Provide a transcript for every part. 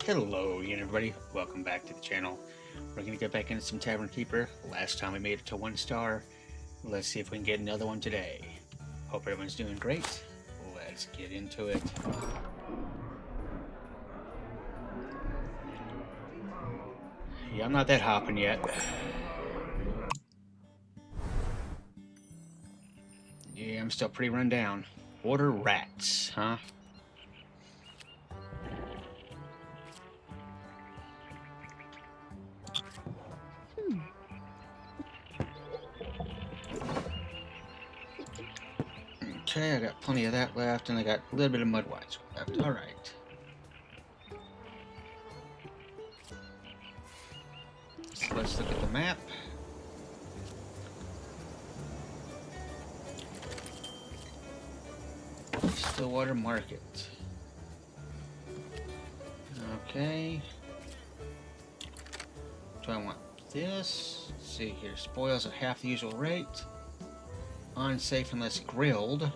Hello again, everybody. Welcome back to the channel. We're going to get back into some Tavern Keeper. Last time we made it to 1 star. Let's see if we can get another one today. Hope everyone's doing great. Let's get into it. Yeah, I'm not that hopping yet. Yeah, I'm still pretty run down. Order rats, huh? Okay, I got plenty of that left, and I got a little bit of mudwise left. Alright. So let's look at the map. Stillwater Market. Okay. Do I want this? Let's see here. Spoils at half the usual rate. Unsafe unless grilled.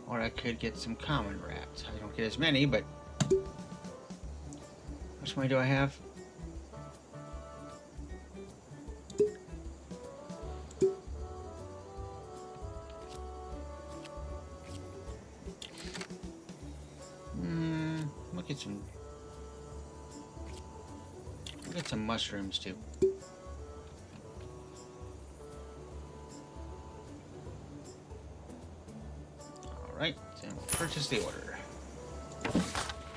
Or I could get some common rats. I don't get as many, but... Which one do I have? Look at some... Look at some mushrooms, too. Alright, then we'll purchase the order.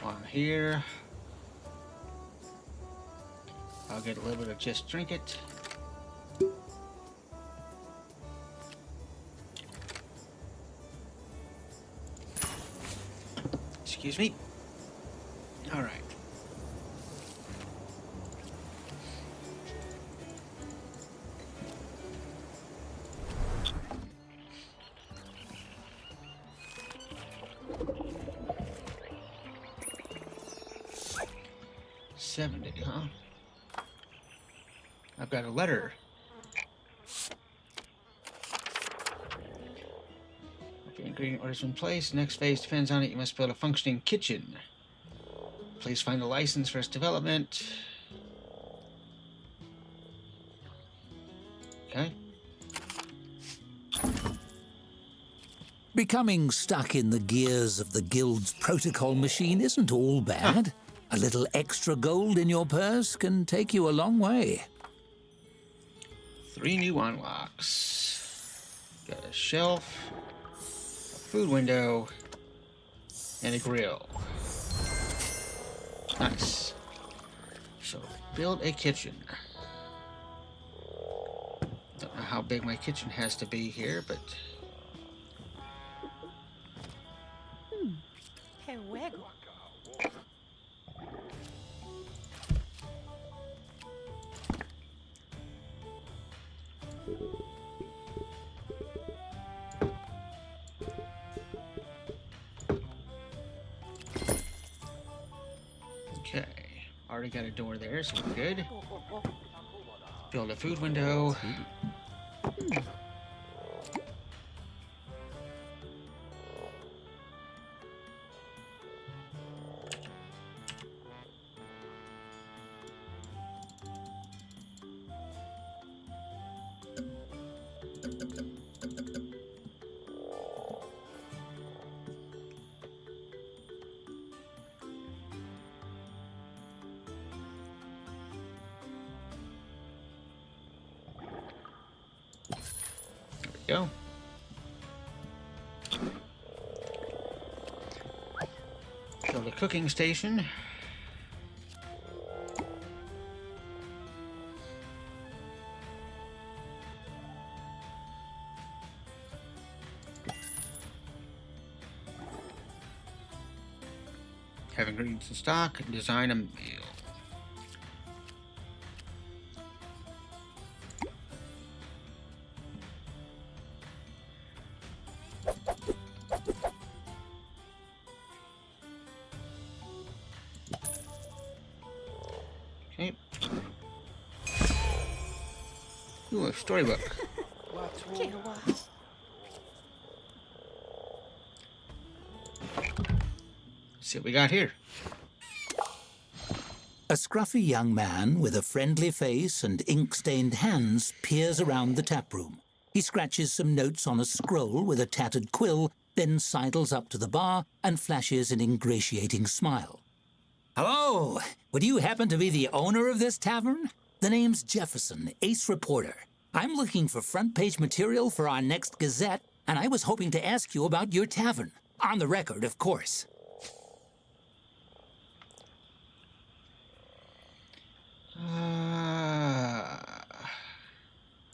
While I'm here, I'll get a little bit of just drink it. Excuse me. Alright. $70, huh? I've got a letter. Okay, ingredient orders in place. Next phase depends on it. You must build a functioning kitchen. Please find the license for its development. Okay. Becoming stuck in the gears of the guild's protocol machine isn't all bad. A little extra gold in your purse can take you a long way. 3 new unlocks. Got a shelf, a food window, and a grill. Nice. So, build a kitchen. Don't know how big my kitchen has to be here, but... Okay, already got a door there, so we're good. Build a food window. Go. Build a cooking station. Have ingredients in stock. Design a meal. Okay. Ooh, a storybook. see what we got here. A scruffy young man with a friendly face and ink-stained hands peers around the taproom. He scratches some notes on a scroll with a tattered quill, then sidles up to the bar and flashes an ingratiating smile. Hello! Would you happen to be the owner of this tavern? The name's Jefferson, ace reporter. I'm looking for front-page material for our next Gazette, and I was hoping to ask you about your tavern. On the record, of course.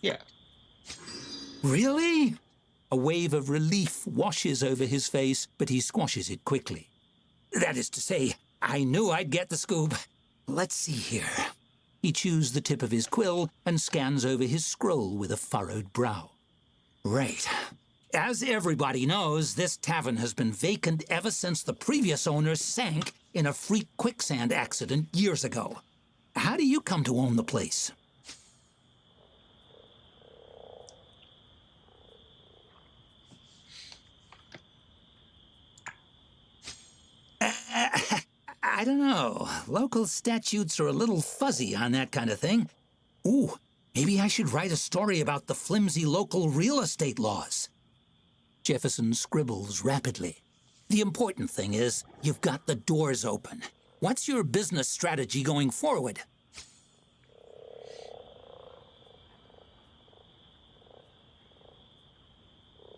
Yeah. Really? A wave of relief washes over his face, but he squashes it quickly. That is to say, I knew I'd get the scoop. Let's see here. He chews the tip of his quill and scans over his scroll with a furrowed brow. Right. As everybody knows, this tavern has been vacant ever since the previous owner sank in a freak quicksand accident years ago. How do you come to own the place? I don't know. Local statutes are a little fuzzy on that kind of thing. Ooh, maybe I should write a story about the flimsy local real estate laws. Jefferson scribbles rapidly. The important thing is you've got the doors open. What's your business strategy going forward?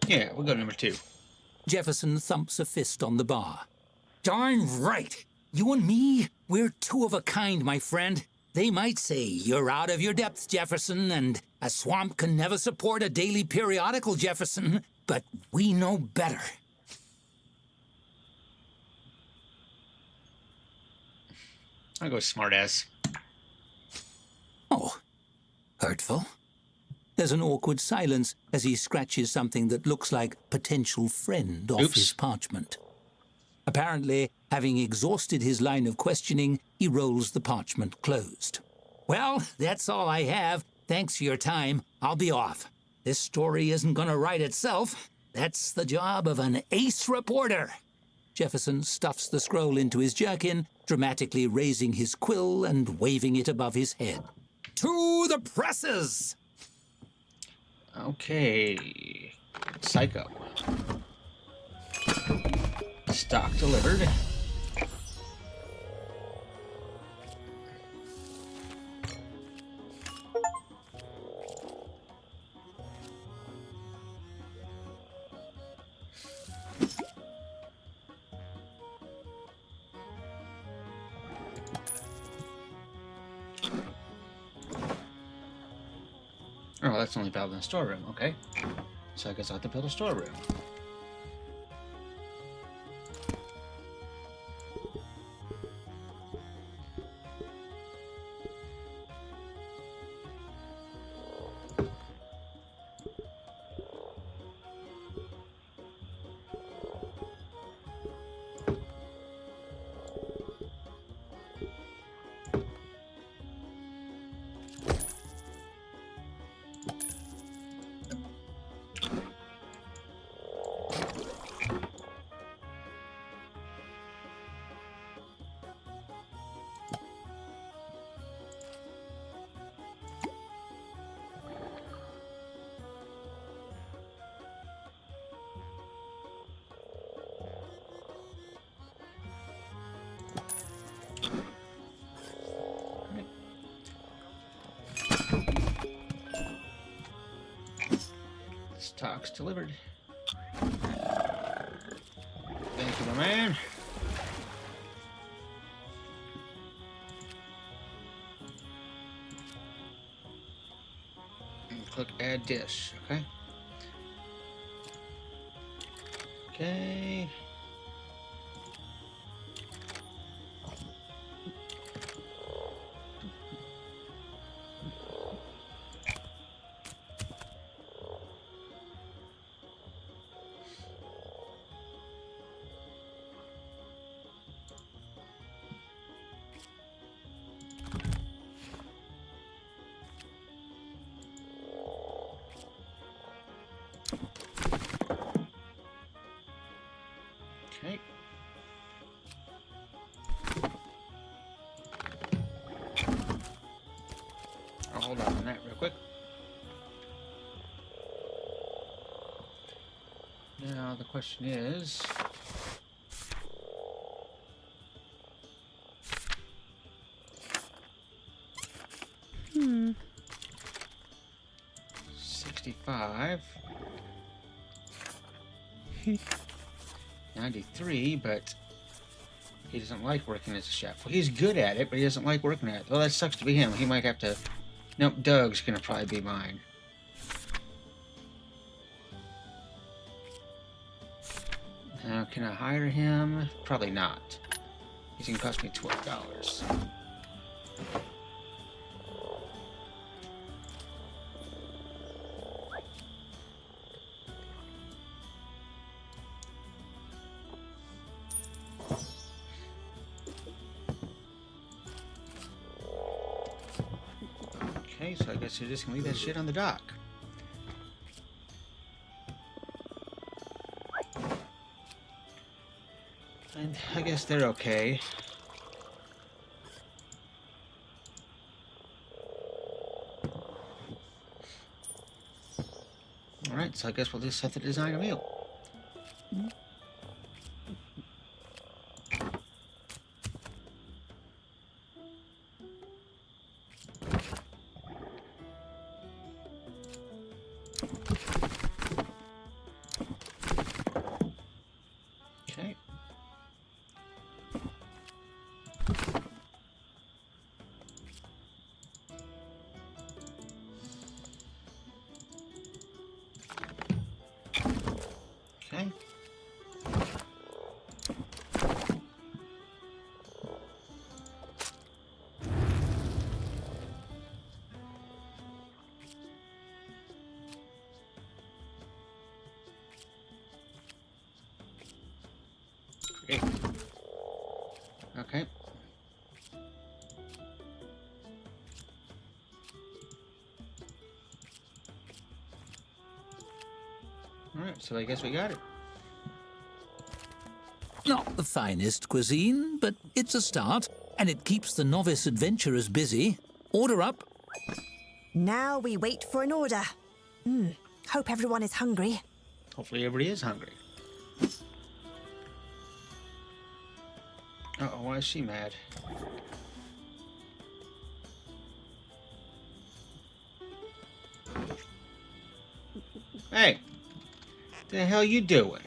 Yeah, we'll go number 2. Jefferson thumps a fist on the bar. Darn right! You and me, we're two of a kind, my friend. They might say you're out of your depth, Jefferson, and a swamp can never support a daily periodical, Jefferson, but we know better. I'll go smartass. Oh, hurtful. There's an awkward silence as he scratches something that looks like potential friend off his parchment. Apparently, having exhausted his line of questioning, he rolls the parchment closed. Well, that's all I have. Thanks for your time. I'll be off. This story isn't going to write itself. That's the job of an ace reporter. Jefferson stuffs the scroll into his jerkin, dramatically raising his quill and waving it above his head. To the presses! Okay. Psycho. Stock delivered. Oh, that's only valid in the storeroom. Okay. So I guess I'll have to build a storeroom. Stock's delivered. Thank you, my man. And click add dish. Okay. Okay. hold on that real quick. Now the question is... Hmm. 65. 93, but he doesn't like working as a chef. Well, he's good at it, but he doesn't like working at it. Well, that sucks to be him. He might have to... Nope, Doug's gonna probably be mine. Now, can I hire him? Probably not. He's gonna cost me $12. Okay, so I guess you're just gonna leave that shit on the dock. And I guess they're okay. Alright, so I guess we'll just have to design a meal. Okay. Okay. Great. Okay. Alright, so I guess we got it. Not the finest cuisine, but it's a start, and it keeps the novice adventurers busy. Order up. Now we wait for an order. Hope everyone is hungry. Hopefully everybody is hungry. Uh-oh, why is she mad? Hey! What the hell you doing?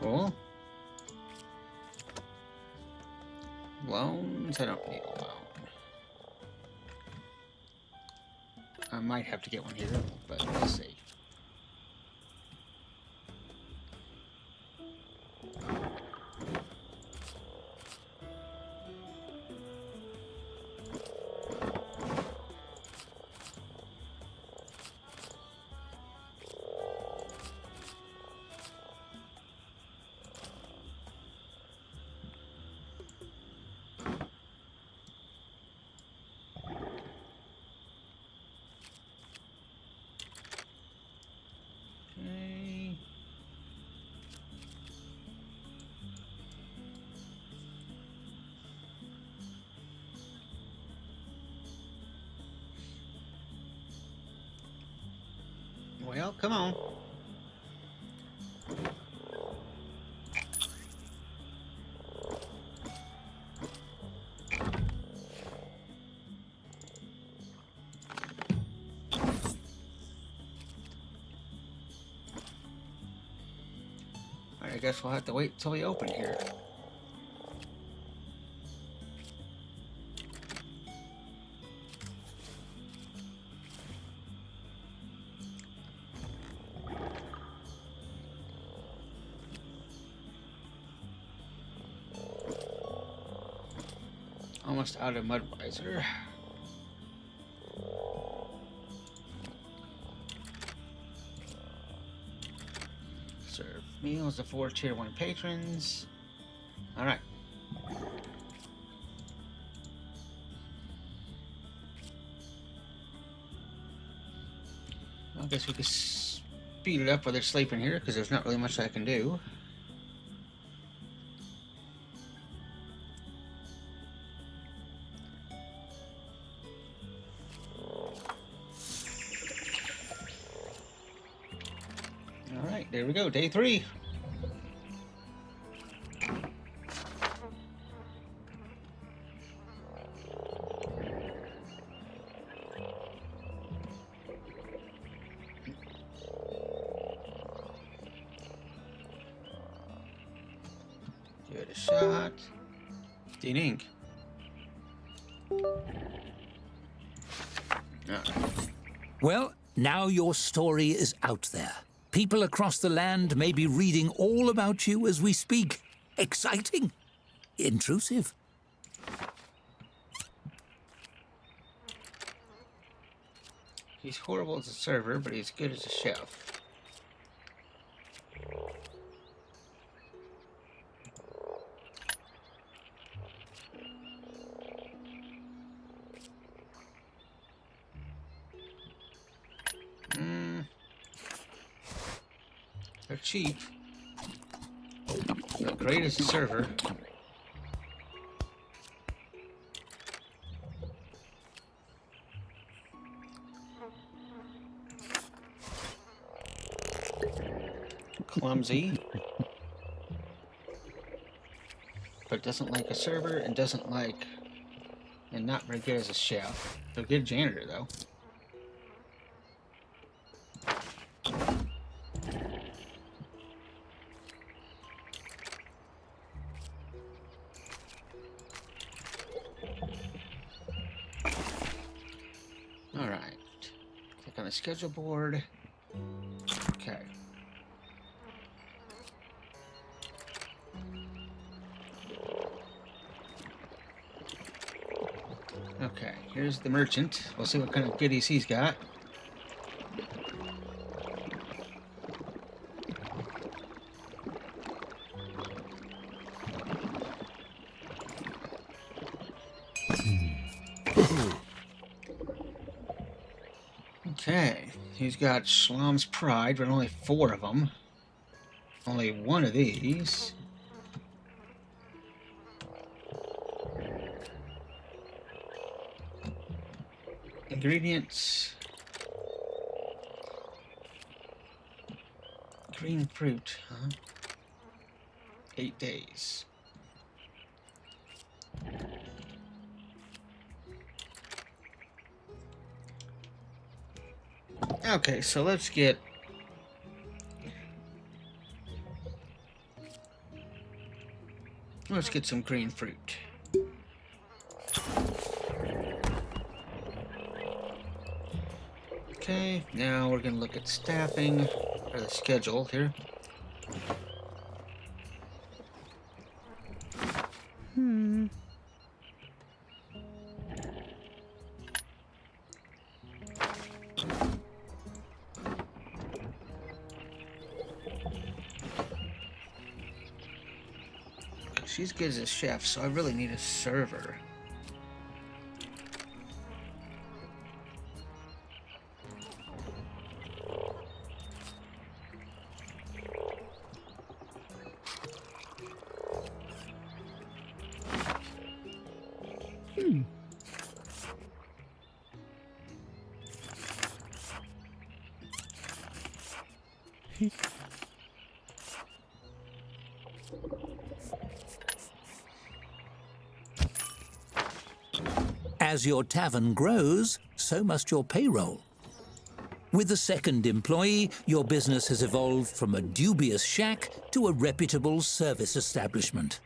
Cool. Loans? I don't need a loan. I might have to get one here, but let's see. Okay. Well, come on. Alright, I guess we'll have to wait till we open here. Almost out of Mudweiser. Serve Meals to 4 tier 1 patrons. Alright. I guess we could speed it up while they're sleeping here, because there's not really much I can do. Alright, there we go, day 3. Give it a shot. Ding. Well, now your story is out there. People across the land may be reading all about you as we speak. Exciting. Intrusive. He's horrible as a server, but he's good as a chef. They're cheap. They're great as a server. Clumsy. But doesn't like a server and doesn't like... and not very good as a chef. They're a good janitor, though. Alright. Click on the schedule board. Okay. Okay, here's the merchant. We'll see what kind of goodies he's got. Okay, he's got Shlom's Pride, but only 4 of them. Only 1 of these. Ingredients. Green fruit, huh? 8 days. Okay, so let's get... let's get some green fruit. Okay, now we're gonna look at staffing, or the schedule here. She's good as a chef, so I really need a server. As your tavern grows, so must your payroll. With the second employee, your business has evolved from a dubious shack to a reputable service establishment.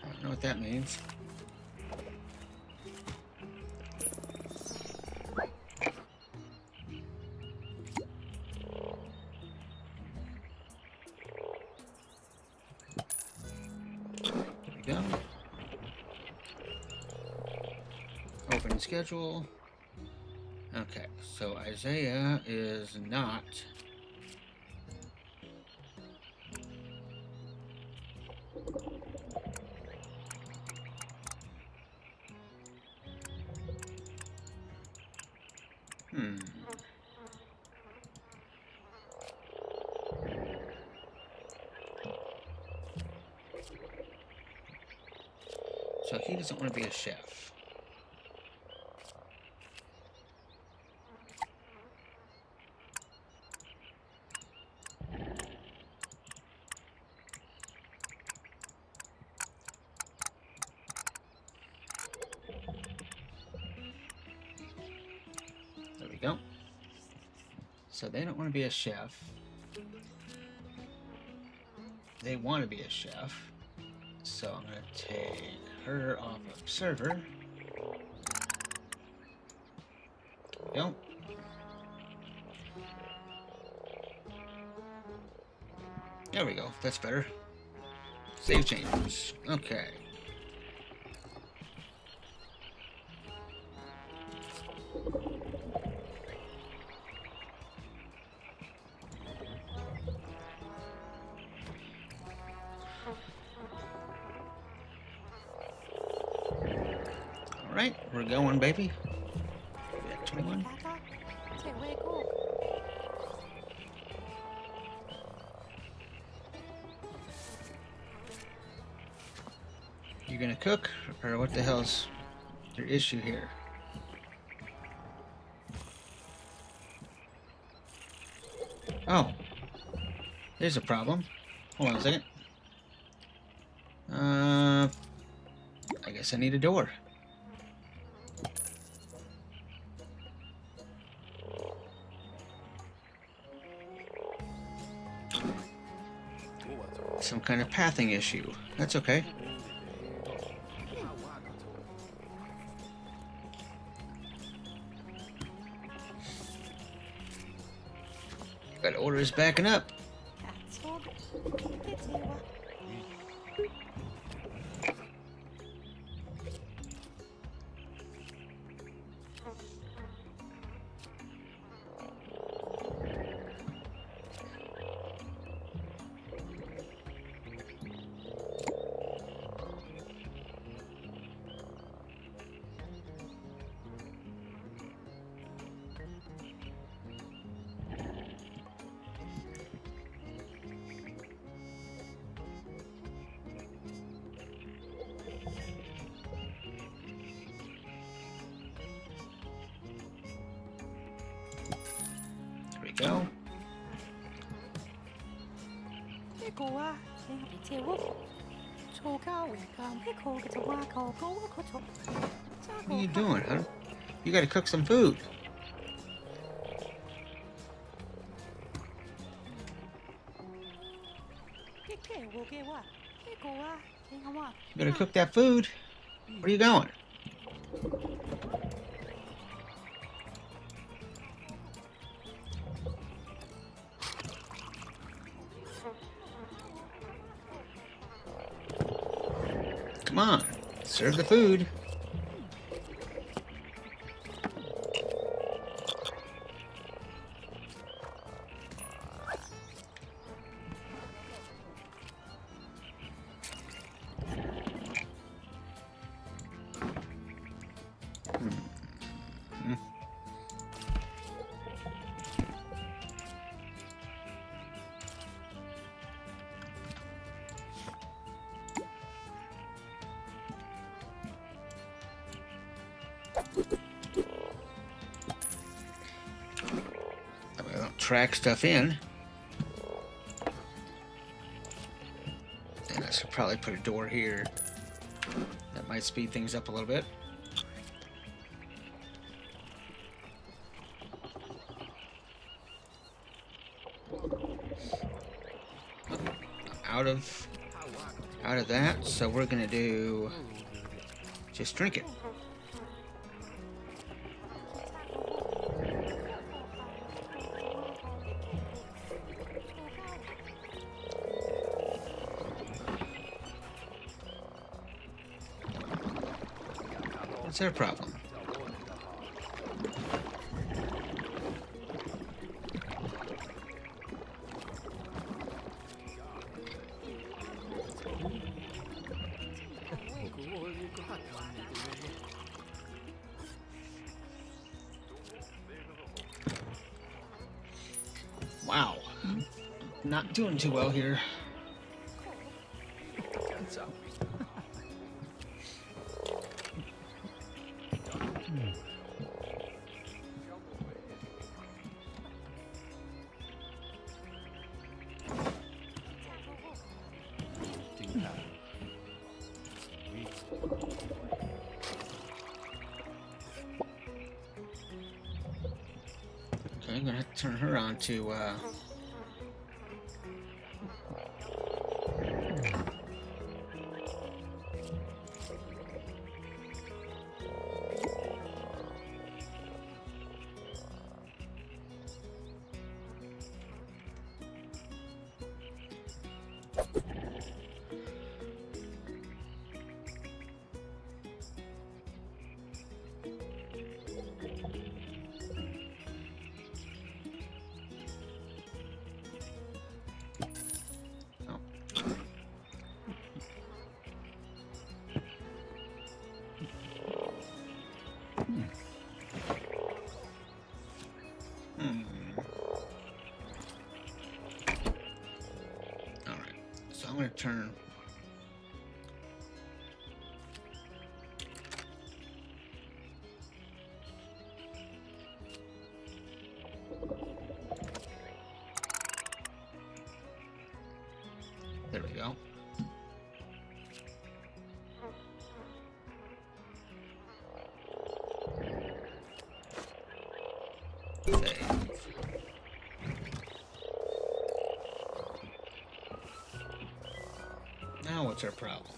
I don't know what that means. go. Open schedule. Okay, so Isaiah is not. So he doesn't want to be a chef. There we go. So they don't want to be a chef. They want to be a chef. So I'm going to take her off of server. There we go. There we go. That's better. Save changes. Okay. Alright, we're going, baby. We got 21. You gonna cook, or what the hell's your issue here? Oh, there's a problem. Hold on a second. I guess I need a door. Some kind of pathing issue. That's okay. Got orders backing up. Go. What are you doing, huh? You gotta cook some food. You better cook that food. Where are you going? Come on, serve the food. I don't track stuff in. And I should probably put a door here. That might speed things up a little bit. Out of that, so we're gonna do just drink it. What's their problem? Wow. Not doing too well here. Okay, I'm gonna have to turn her on to Alright, so I'm gonna turn. There we go. Now what's our problem?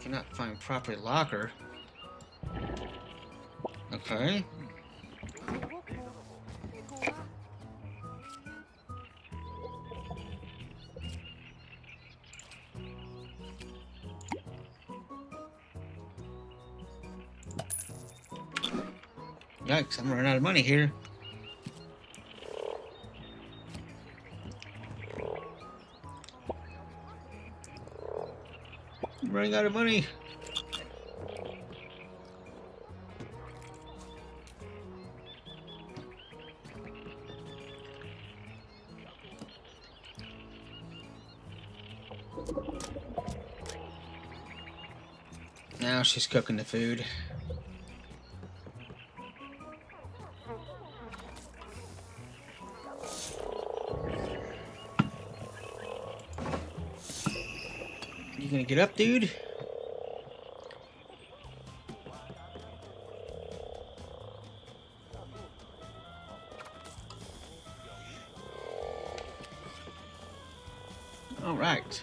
Cannot find proper locker. Okay. Yikes, I'm running out of money here. I'm running out of money. Now she's cooking the food. You gonna get up, dude? All right.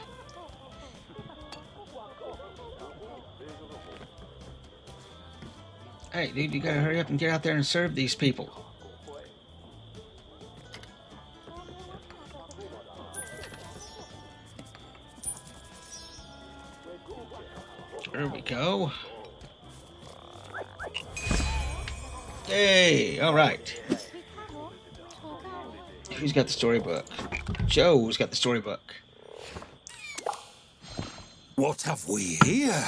Hey, dude, you gotta hurry up and get out there and serve these people. There we go. Hey, all right. Who's got the storybook? Joe's got the storybook. What have we here?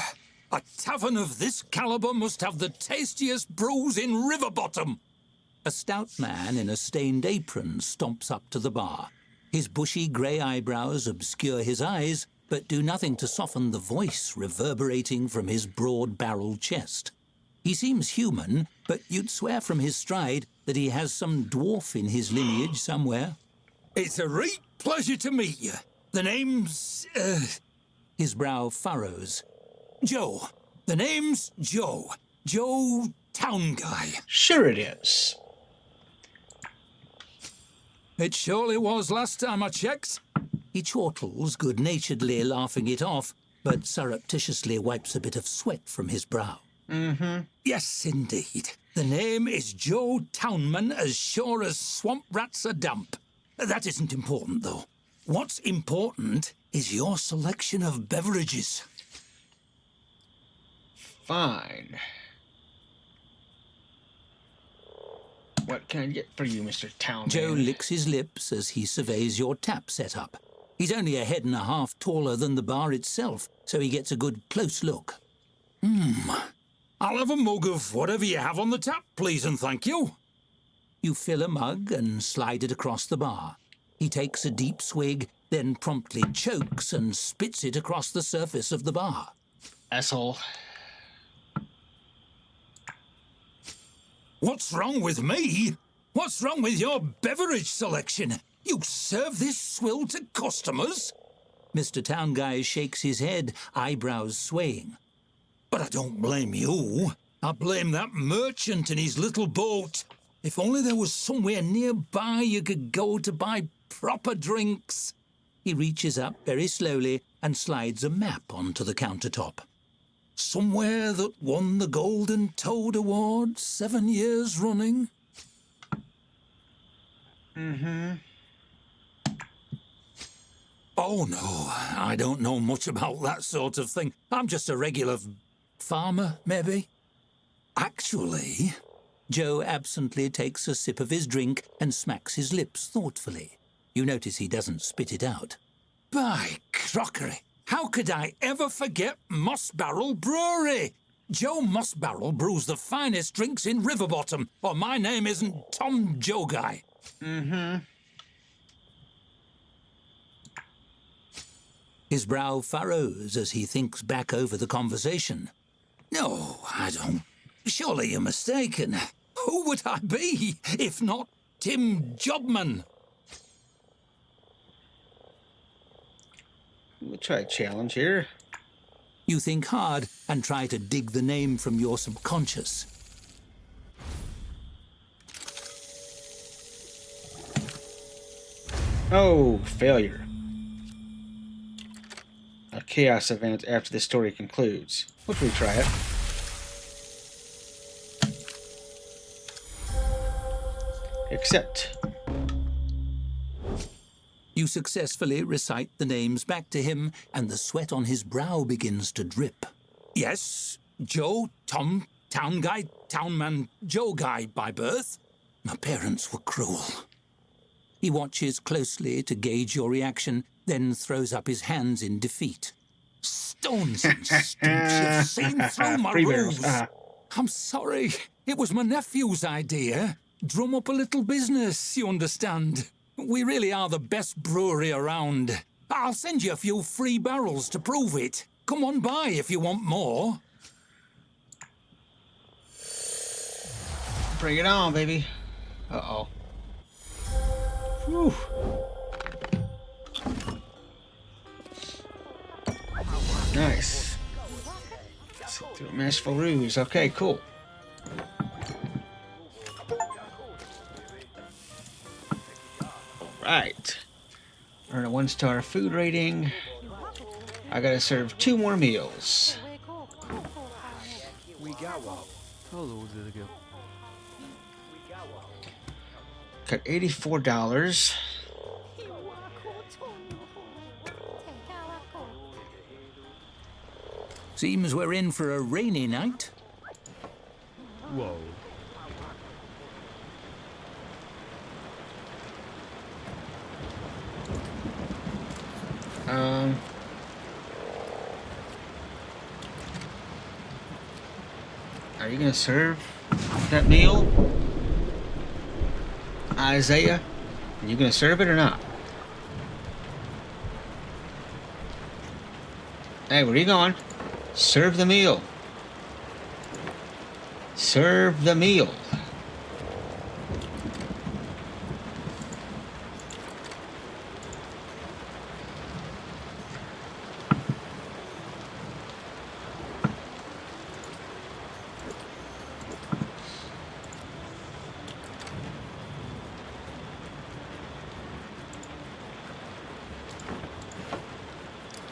A tavern of this caliber must have the tastiest brews in Riverbottom. A stout man in a stained apron stomps up to the bar. His bushy grey eyebrows obscure his eyes, but do nothing to soften the voice reverberating from his broad-barreled chest. He seems human, but you'd swear from his stride that he has some dwarf in his lineage somewhere. It's a great pleasure to meet you. The name's... His brow furrows. Joe. The name's Joe. Joe Town Guy. Sure it is. It surely was last time I checked. He chortles, good-naturedly laughing it off, but surreptitiously wipes a bit of sweat from his brow. Mm-hmm. Yes, indeed. The name is Joe Townman, as sure as swamp rats are damp. That isn't important, though. What's important is your selection of beverages. Fine. What can I get for you, Mr. Townman? Joe licks his lips as he surveys your tap setup. He's only a head and a half taller than the bar itself, so he gets a good close look. I'll have a mug of whatever you have on the tap, please and thank you. You fill a mug and slide it across the bar. He takes a deep swig, then promptly chokes and spits it across the surface of the bar. Asshole. What's wrong with me? What's wrong with your beverage selection? You serve this swill to customers? Mr. Town Guy shakes his head, eyebrows swaying. But I don't blame you. I blame that merchant and his little boat. If only there was somewhere nearby you could go to buy proper drinks. He reaches up very slowly and slides a map onto the countertop. Somewhere that won the Golden Toad Award 7 years running. Oh, no, I don't know much about that sort of thing. I'm just a regular farmer, maybe. Actually, Joe absently takes a sip of his drink and smacks his lips thoughtfully. You notice he doesn't spit it out. by crockery, how could I ever forget Moss Barrel Brewery? Joe Moss Barrel brews the finest drinks in Riverbottom, or my name isn't Tom Joe Guy. His brow furrows as he thinks back over the conversation. No, I don't. Surely you're mistaken. Who would I be if not Tim Jobman? We'll try a challenge here. You think hard and try to dig the name from your subconscious. Oh, failure. A chaos event after the story concludes. We'll retry it. Accept. You successfully recite the names back to him, and the sweat on his brow begins to drip. Yes, Joe, Tom, Town Guy, Townman, Joe Guy by birth. My parents were cruel. He watches closely to gauge your reaction, then throws up his hands in defeat. Stones and stumps, you've seen through my rules. I'm sorry, it was my nephew's idea. Drum up a little business, you understand. We really are the best brewery around. I'll send you a few free barrels to prove it. Come on by if you want more. Bring it on, baby. Uh-oh. Whew. Nice. Through a masterful ruse. Okay, cool. Right. Earn a 1-star food rating. I gotta serve 2 more meals. Got $84. Seems we're in for a rainy night. Whoa. Are you gonna serve that meal? Isaiah? Are you gonna serve it or not? Hey, where are you going? Serve the meal. Serve the meal.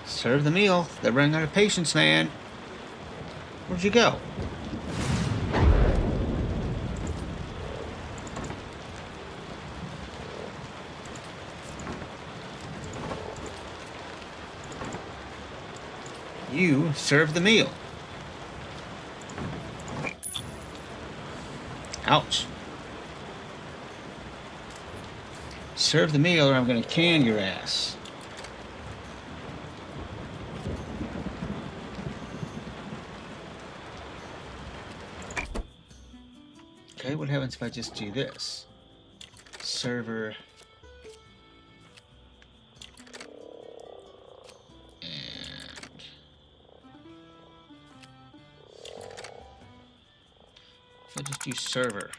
Serve the meal. They're running out of patience, man. Where'd you go? You serve the meal. Ouch. Serve the meal or I'm gonna can your ass. Okay, what happens if I just do this? Server. And if I just do server.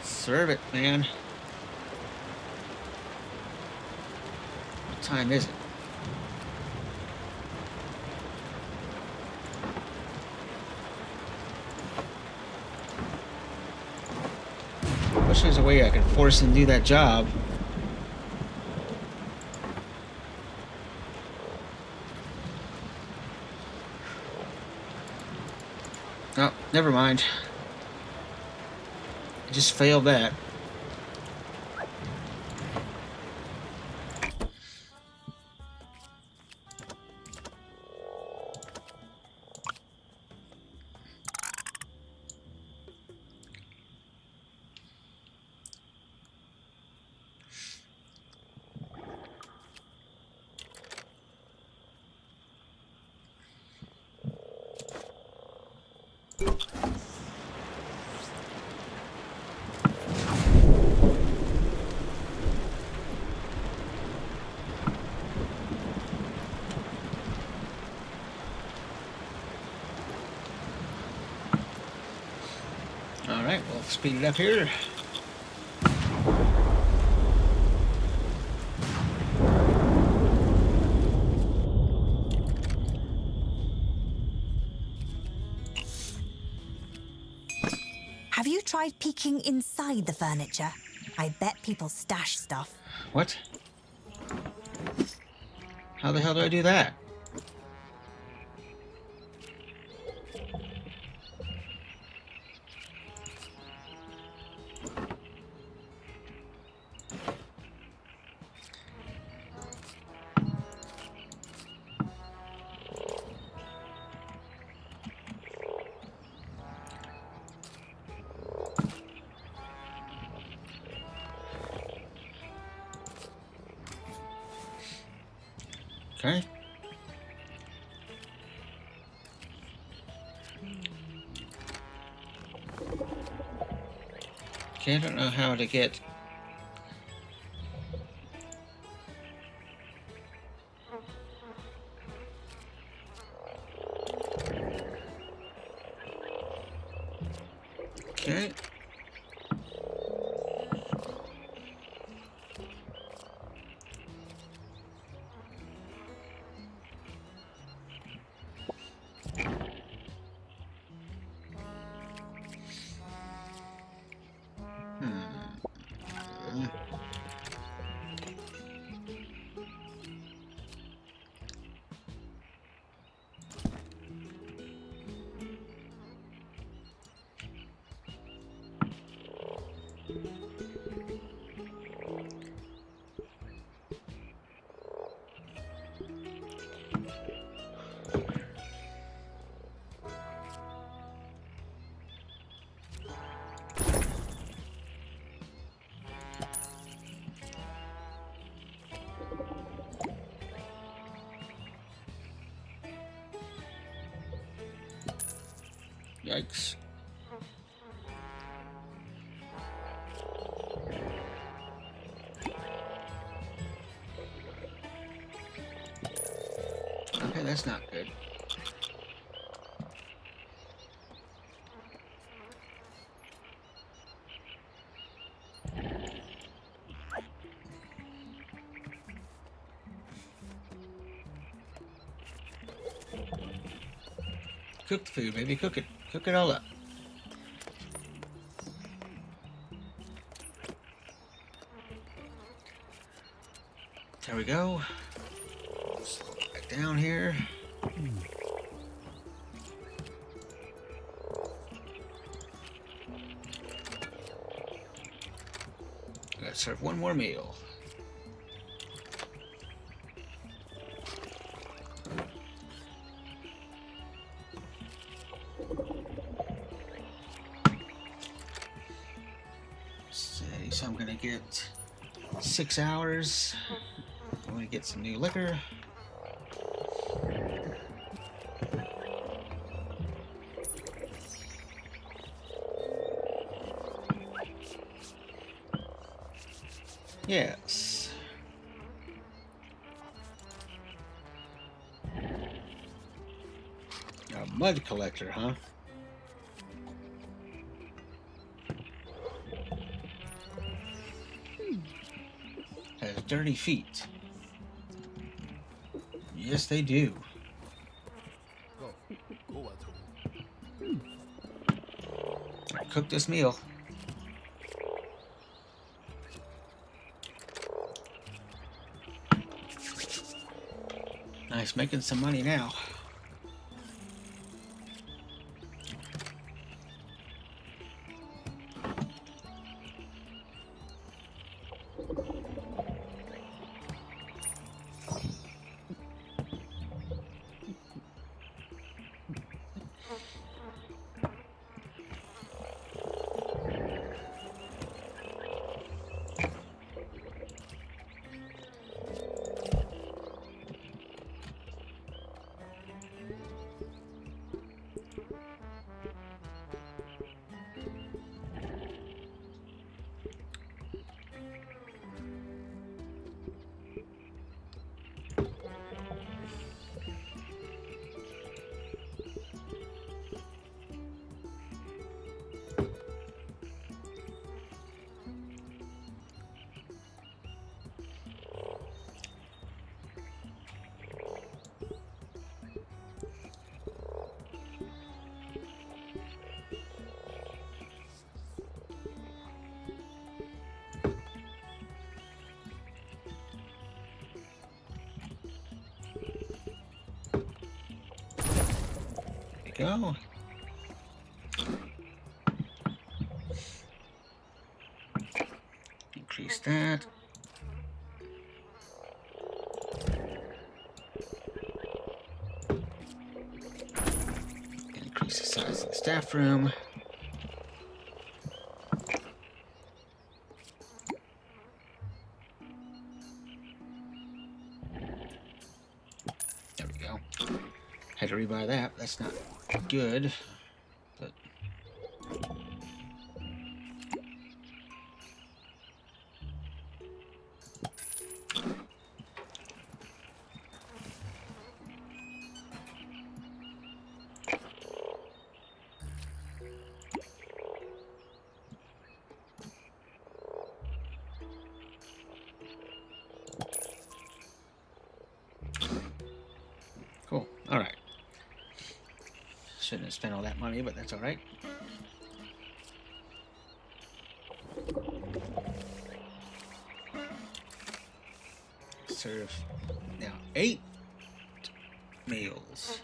Serve it, man. What time is it? Wish there was a way I could force him to do that job. Oh, never mind. I just failed that. Alright, we'll speed it up here. Have you tried peeking inside the furniture? I bet people stash stuff. What? How the hell do I do that? Okay. Okay, I don't know how to get... Okay. Yikes. Okay, that's not good. Cook the food, baby. Cook it. Cook it all up. There we go. Slow it back down here. Gotta serve one more meal. So I'm gonna get 6 hours. I'm gonna get some new liquor. Yes. A mud collector, huh? Has dirty feet. Yes, they do. I cooked this meal. Nice, making some money now. Go. Increase that. Increase the size of the staff room. There we go. Had to rebuy that. That's not good. But cool. All right. Shouldn't have spent all that money, but that's all right. Serve now 8 meals.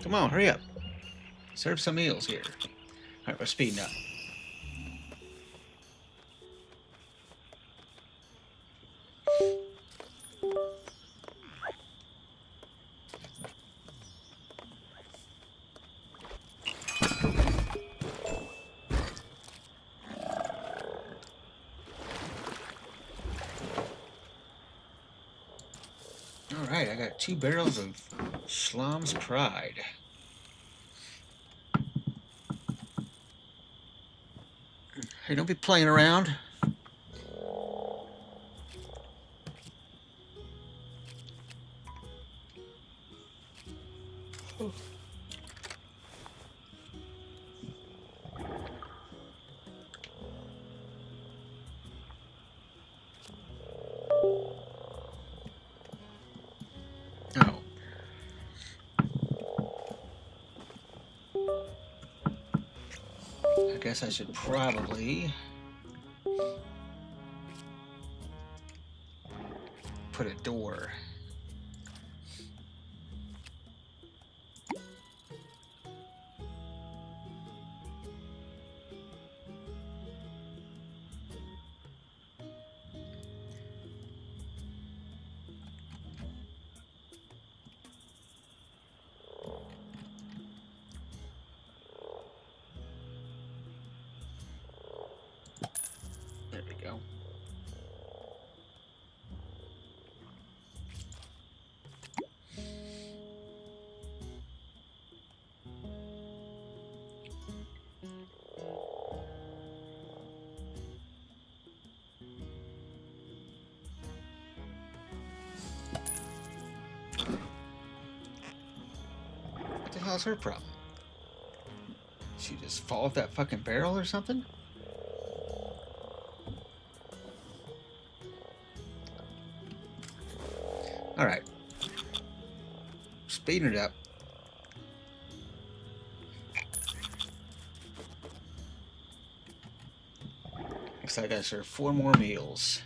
Come on, hurry up. Serve some meals here. All right, we're speeding up. All right, I got 2 barrels of Schlom's Pride. Hey, don't be playing around. Oh. I guess I should probably put a door hell's her problem? She just fall off that fucking barrel or something? Alright. Speeding it up. Looks like I gotta serve 4 more meals.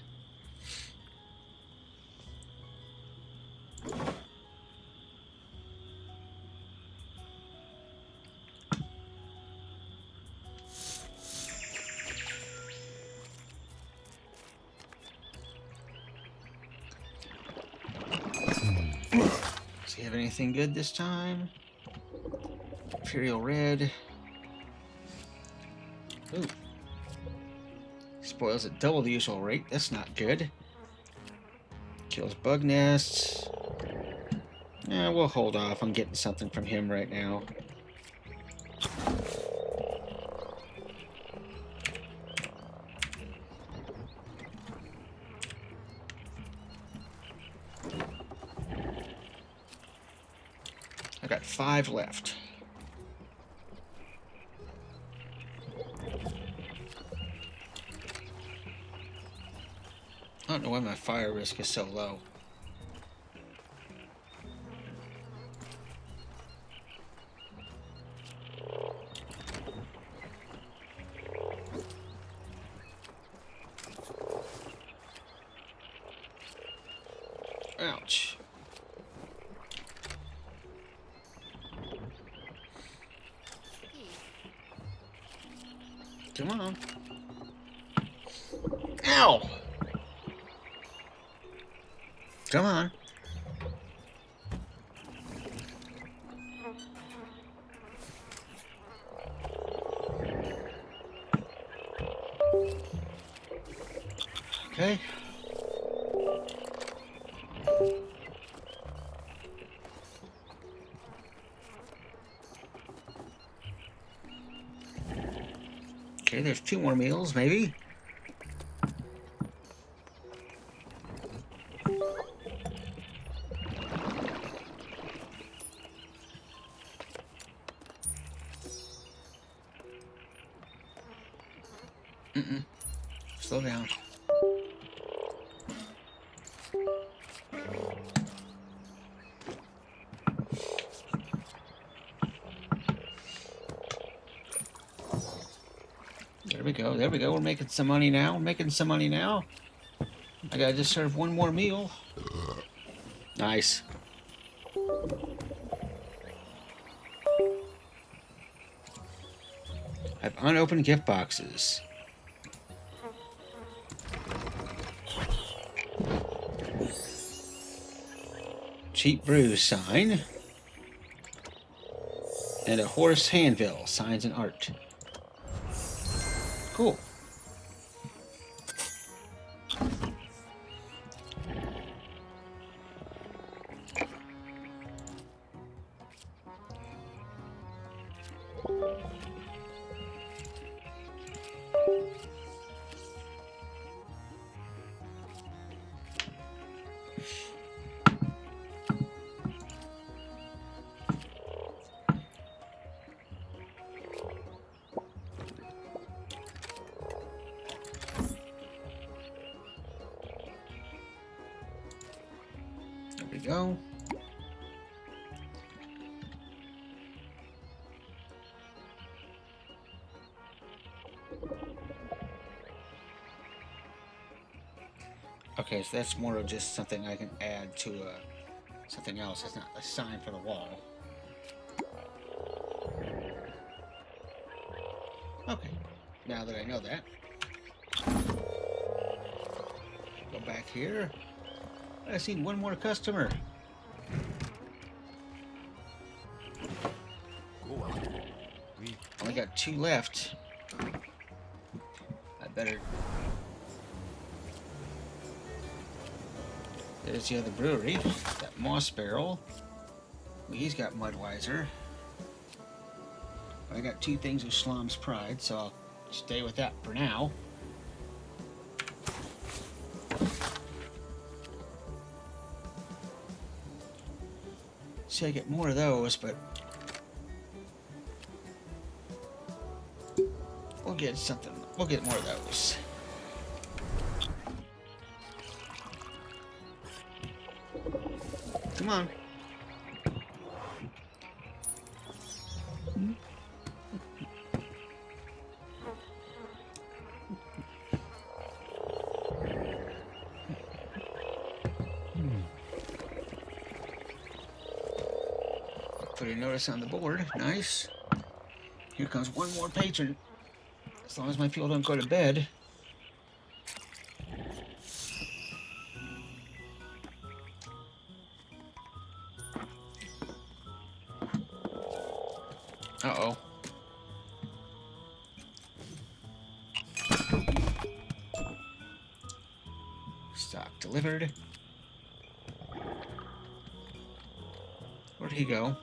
Does he have anything good this time? Imperial Red. Ooh. Spoils at double the usual rate. That's not good. Kills bug nests. Yeah, we'll hold off on getting something from him right now. I got 5 left. I don't know why my fire risk is so low. Ouch. Come on. Ow! Come on. Okay. Okay, there's 2 more meals, maybe. Slow down. There we go. There we go. We're making some money now. We're making some money now. I gotta just serve 1 more meal. Nice. I have unopened gift boxes. Cheap brews sign. And a horse handbill, signs and art. Cool. There we go. Okay, so that's more of just something I can add to something else. It's not a sign for the wall. Okay, now that I know that. Go back here. I seen 1 more customer. Only got 2 left. I better... There's the other brewery. That Moss Barrel. Well, he's got Mudweiser. I got 2 things of Shlom's Pride, so I'll stay with that for now. See, I get more of those, but get something. We'll get more of those. Come on. Put a notice on the board. Nice. Here comes one more patron. As long as my people don't go to bed. Uh-oh. Stock delivered. Where'd he go?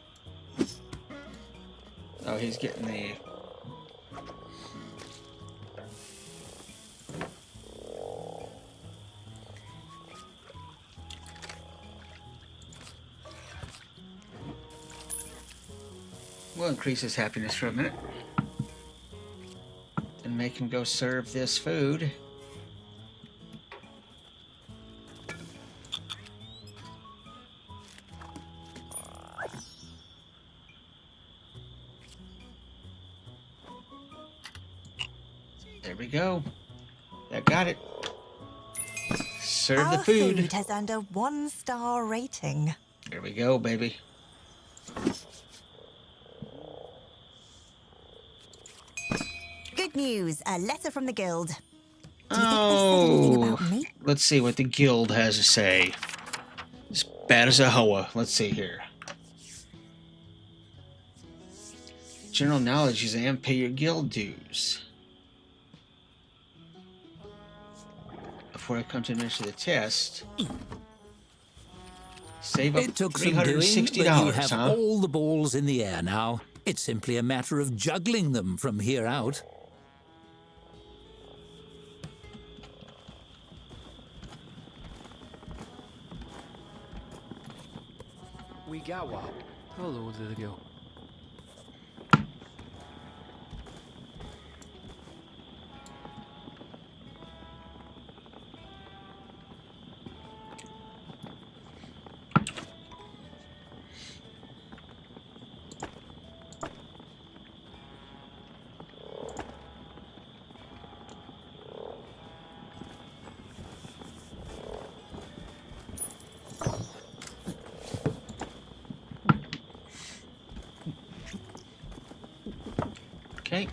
Oh, he's getting the... We'll increase his happiness for a minute. And make him go serve this food. There we go. That got it. Serve the Our food. food has earned a 1-star rating. There we go, baby. Good news, a letter from the guild. Do you think they said anything about me? Let's see what the guild has to say. As bad as a hoa. Let's see here. General knowledge exam, pay your guild dues. Before I come to administer the test, save up It took some doing, $360, but you have huh? all the balls in the air now. It's simply a matter of juggling them from here out. We got one. Hello, there they go. Okay.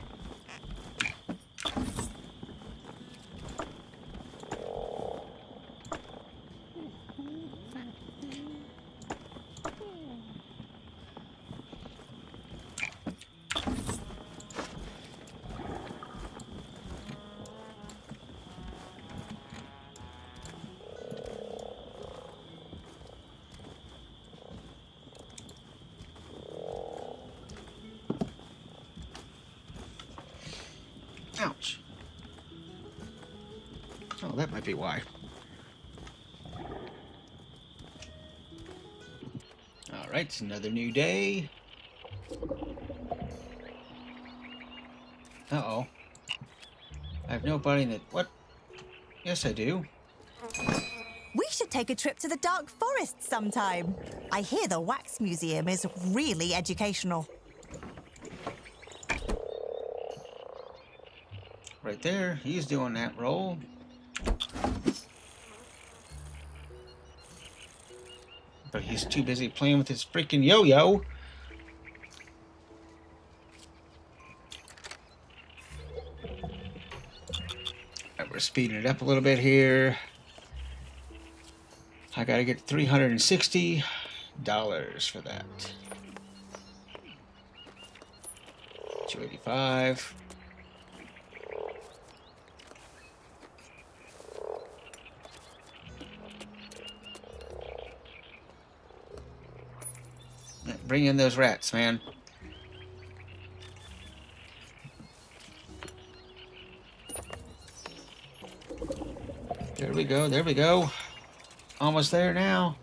Ouch. Oh, that might be why. Alright, it's another new day. Uh-oh. I have nobody in the... What? Yes, I do. We should take a trip to the Dark Forest sometime. I hear the Wax Museum is really educational. Right there. He's doing that roll. But he's too busy playing with his freaking yo-yo. Alright, we're speeding it up a little bit here. I gotta get $360 for that. 285. Bring in those rats, man. There we go, there we go. Almost there now.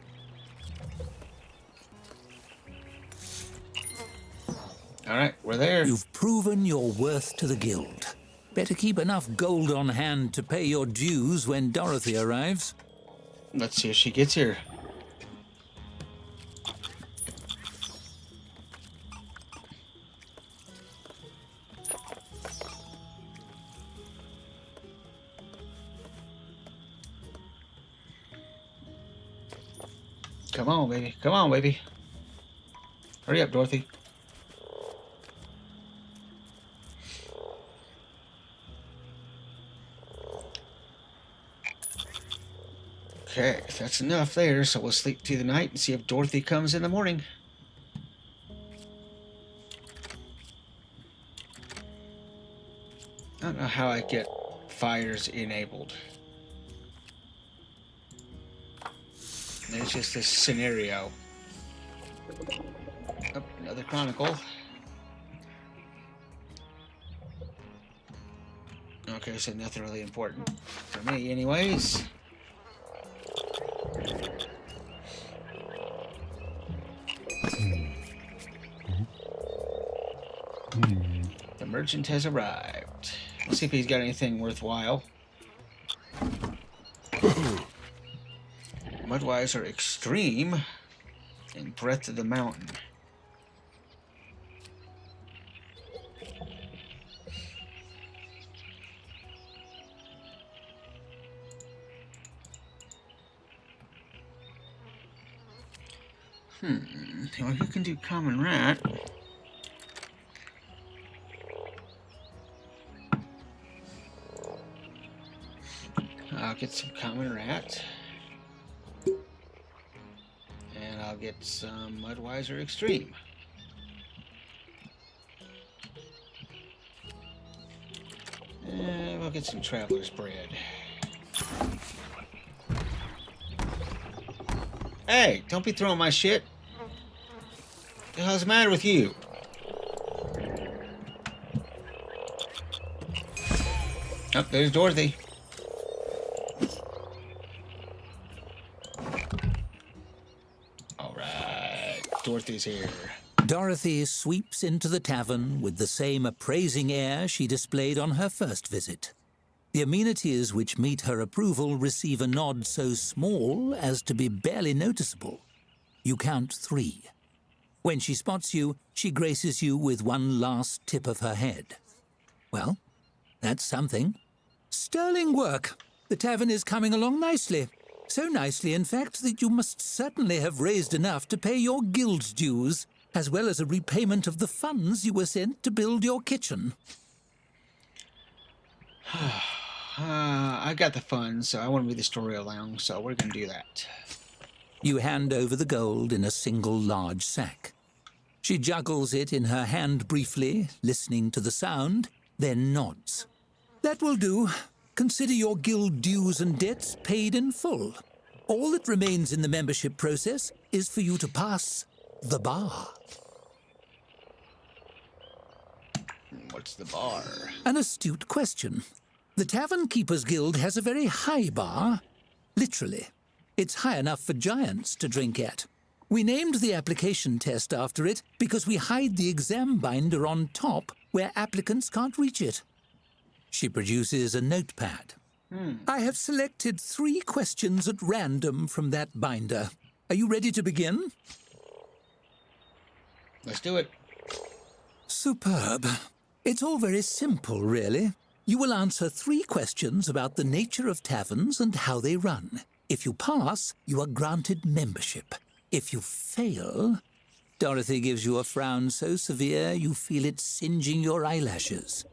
Alright, we're there. You've proven your worth to the guild. Better keep enough gold on hand to pay your dues when Dorothy arrives. Let's see if she gets here. Come on, baby. Come on, baby. Hurry up, Dorothy. Okay, that's enough there, so we'll sleep through the night and see if Dorothy comes in the morning. I don't know how I get fires enabled. There's just this scenario. Oh, another chronicle. Okay, so nothing really important for me anyways. The merchant has arrived. Let's see if he's got anything worthwhile. Mudweiser Extreme and Breath of the Mountain. Well, you can do Common Rat. I'll get some Common Rat. And I'll get some Mudweiser Extreme. And we'll get some Traveler's Bread. Hey, don't be throwing my shit. What the hell's the matter with you? Oh, there's Dorothy. Alright, Dorothy's here. Dorothy sweeps into the tavern with the same appraising air she displayed on her first visit. The amenities which meet her approval receive a nod so small as to be barely noticeable. You count 3. When she spots you, she graces you with one last tip of her head. Well, that's something. Sterling work. The tavern is coming along nicely. So nicely, in fact, that you must certainly have raised enough to pay your guild dues, as well as a repayment of the funds you were sent to build your kitchen. I got the funds, so I want to move the story along, so we're going to do that. You hand over the gold in a single large sack. She juggles it in her hand briefly, listening to the sound, then nods. That will do. Consider your guild dues and debts paid in full. All that remains in the membership process is for you to pass the bar. What's the bar? An astute question. The Tavern Keepers Guild has a very high bar. Literally. It's high enough for giants to drink at. We named the application test after it because we hide the exam binder on top where applicants can't reach it. She produces a notepad. I have selected 3 questions at random from that binder. Are you ready to begin? Let's do it. Superb. It's all very simple, really. You will answer 3 questions about the nature of taverns and how they run. If you pass, you are granted membership. If you fail... Dorothy gives you a frown so severe you feel it singeing your eyelashes.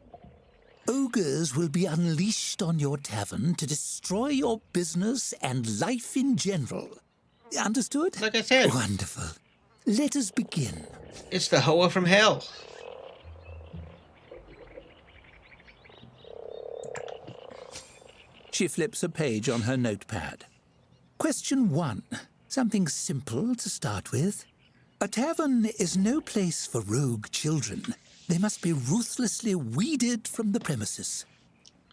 Ogres will be unleashed on your tavern to destroy your business and life in general. Understood? Like I said. Wonderful. Let us begin. It's the Hoa from hell. She flips a page on her notepad. Question 1. Something simple to start with. A tavern is no place for rogue children. They must be ruthlessly weeded from the premises.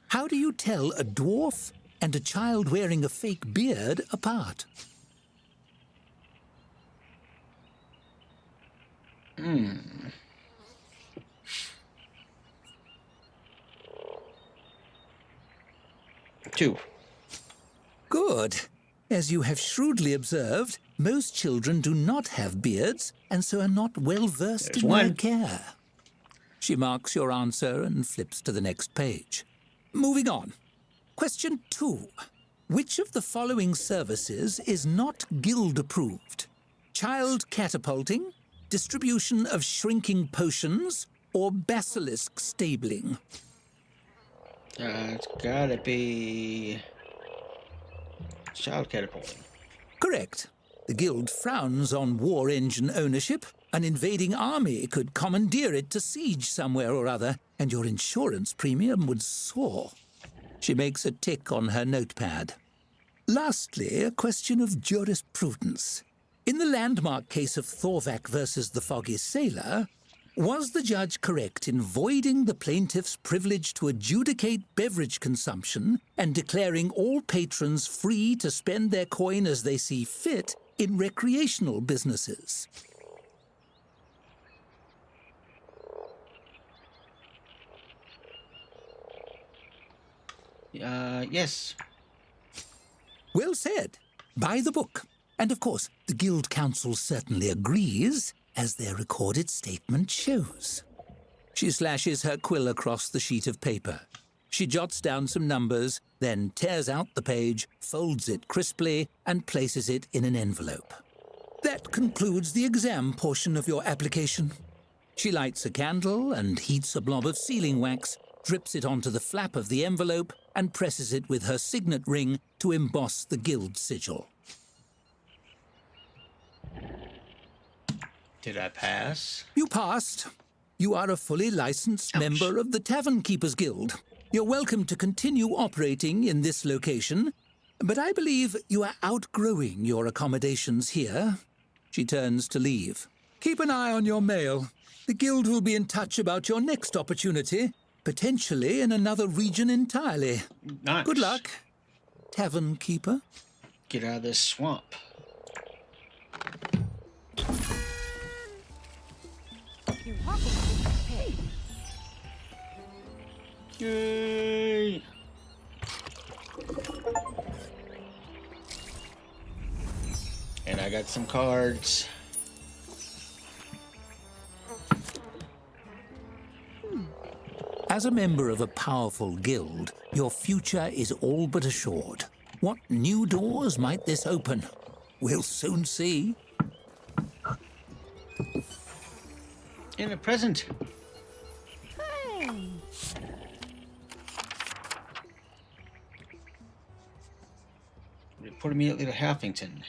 How do you tell a dwarf and a child wearing a fake beard apart? 2. Good. As you have shrewdly observed, most children do not have beards and so are not well versed There's in one. their care. She marks your answer and flips to the next page. Moving on. Question 2. Which of the following services is not guild approved? Child catapulting, distribution of shrinking potions, or basilisk stabling? It's gotta be child catapulting. Correct. The guild frowns on war engine ownership. An invading army could commandeer it to siege somewhere or other, and your insurance premium would soar. She makes a tick on her notepad. Lastly, a question of jurisprudence. In the landmark case of Thorvak versus the Foggy Sailor, was the judge correct in voiding the plaintiff's privilege to adjudicate beverage consumption and declaring all patrons free to spend their coin as they see fit in recreational businesses? Yes. Well said. By the book. And of course, the Guild Council certainly agrees, as their recorded statement shows. She slashes her quill across the sheet of paper. She jots down some numbers, then tears out the page, folds it crisply, and places it in an envelope. That concludes the exam portion of your application. She lights a candle and heats a blob of sealing wax, drips it onto the flap of the envelope, and presses it with her signet ring to emboss the guild sigil. Did I pass? You passed. You are a fully licensed Ouch. member of the Tavern Keepers Guild. You're welcome to continue operating in this location, but I believe you are outgrowing your accommodations here. She turns to leave. Keep an eye on your mail. The Guild will be in touch about your next opportunity, potentially in another region entirely. Nice. Good luck, Tavern Keeper. Get out of this swamp. You're walking through the pig. Yay! And I got some cards. As a member of a powerful guild, your future is all but assured. What new doors might this open? We'll soon see. And a present. Hey. Report immediately to Halfington.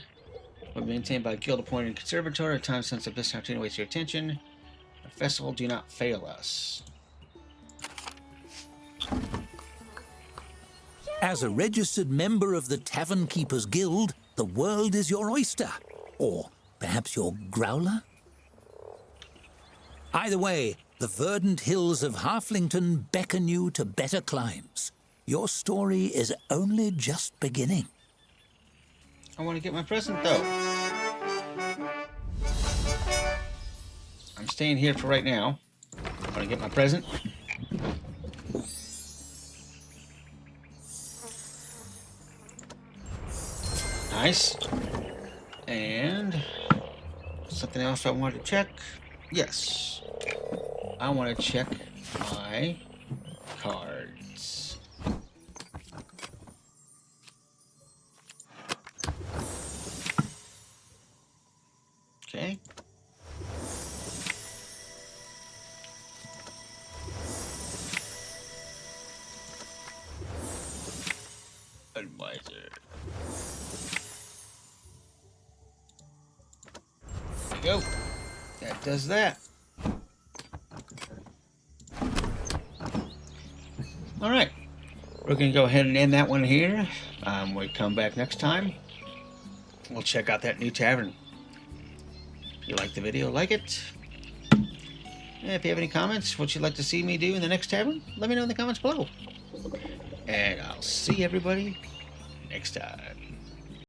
Will be maintained by a guild-appointed conservator. At times sensitive this opportunity waste your attention. A festival, do not fail us. As a registered member of the Tavern Keepers Guild, the world is your oyster. Or perhaps your growler? Either way, the verdant hills of Halflington beckon you to better climes. Your story is only just beginning. I want to get my present, though. I'm staying here for right now. I want to get my present. Nice. And something else I wanted to check. Yes. I want to check my cards. Okay. Advisor. There you go. That does that. All right. We're going to go ahead and end that one here. We'll come back next time. We'll check out that new tavern. If you like the video, like it. And if you have any comments, what you'd like to see me do in the next tavern, let me know in the comments below. And I'll see everybody next time.